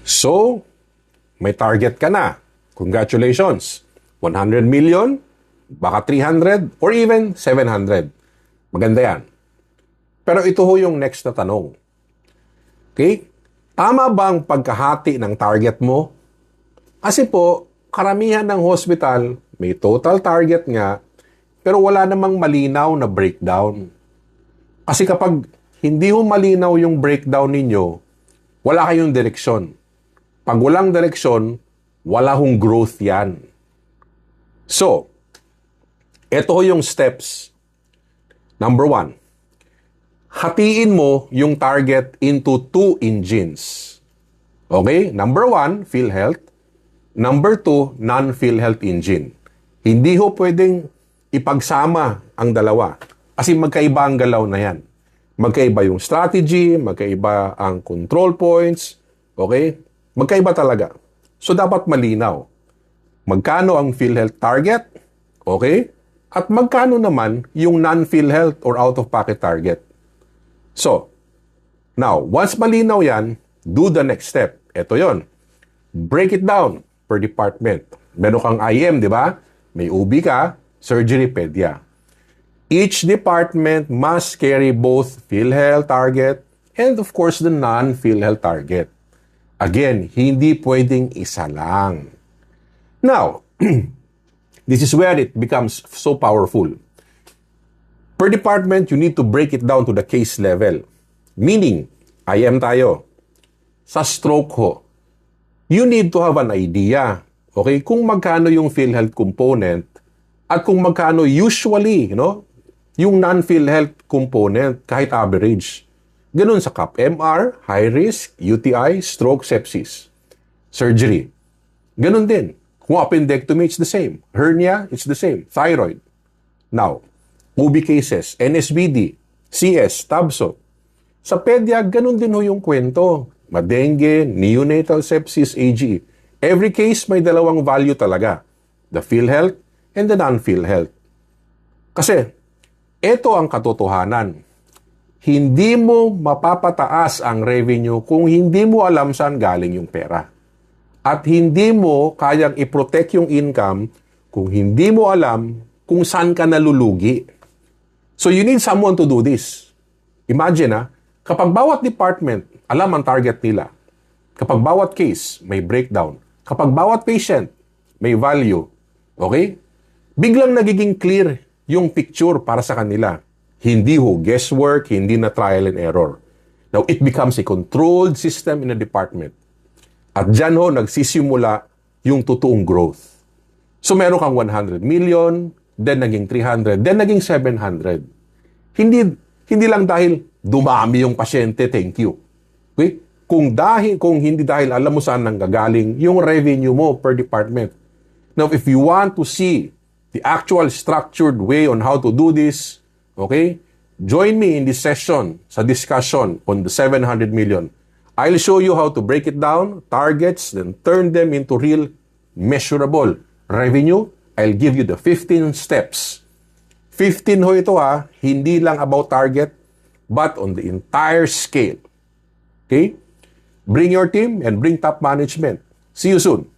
So, may target ka na. Congratulations. 100 million, baka 300, or even 700. Maganda yan. Pero ito ho yung next na tanong. Okay? Tama ba ang pagkahati ng target mo? Kasi po, karamihan ng hospital, may total target nga, pero wala namang malinaw na breakdown. Kasi kapag hindi ho malinaw yung breakdown ninyo, wala kayong direksyon. Pag walang direksyon, wala hong growth yan. So, ito ho yung steps. Number 1, hatiin mo yung target into 2 engines. Okay? Number 1, PhilHealth. Number 2, non-PhilHealth engine. Hindi ho pwedeng ipagsama ang dalawa. Kasi magkaiba ang galaw na yan. Magkaiba yung strategy, magkaiba ang control points. Okay? Magkaiba talaga. So, dapat malinaw. Magkano ang PhilHealth target? Okay? At magkano naman yung non-PhilHealth or out-of-pocket target? So, now, once malinaw yan, do the next step. Ito yon. Break it down per department. Meron kang IM, di ba? May OB ka, surgery, pedia. Each department must carry both PhilHealth target and of course the non-PhilHealth target. Again, hindi pwedeng isa lang. Now, this is where it becomes so powerful. Per department, you need to break it down to the case level. Meaning, IM tayo. Sa stroke ho, you need to have an idea, okay, kung magkano yung PhilHealth component at kung magkano usually, yung non-PhilHealth component kahit average. Ganun sa CAP-MR, high risk, UTI, stroke, sepsis. Surgery. Ganun din. Kung appendectomy, it's the same. Hernia, it's the same. Thyroid. Now, OB cases, NSBD, CS, TABSO. Sa pedia, ganun din ho yung kwento. Madengue, neonatal sepsis, AGE. Every case may dalawang value talaga. The PhilHealth and the non-PhilHealth. Kasi, ito ang katotohanan. Hindi mo mapapataas ang revenue kung hindi mo alam saan galing yung pera. At hindi mo kayang i-protect yung income kung hindi mo alam kung saan ka nalulugi. So you need someone to do this. Imagine kapag bawat department alam ang target nila, kapag bawat case may breakdown, kapag bawat patient may value, okay? Biglang nagiging clear yung picture para sa kanila. Hindi ho guesswork, hindi na trial and error. Now, it becomes a controlled system in a department. At dyan ho, nagsisimula yung totoong growth. So, meron kang 100 million, then naging 300, then naging 700. Hindi lang dahil dumami yung pasyente, thank you. Okay? Kung hindi dahil alam mo saan nanggagaling yung revenue mo per department. Now, if you want to see the actual structured way on how to do this, okay, join me in this session sa discussion on the 700 million. I'll show you how to break it down, targets, then turn them into real measurable revenue. I'll give you the 15 steps. 15 ho ito hindi lang about target, but on the entire scale. Okay? Bring your team and bring top management. See you soon.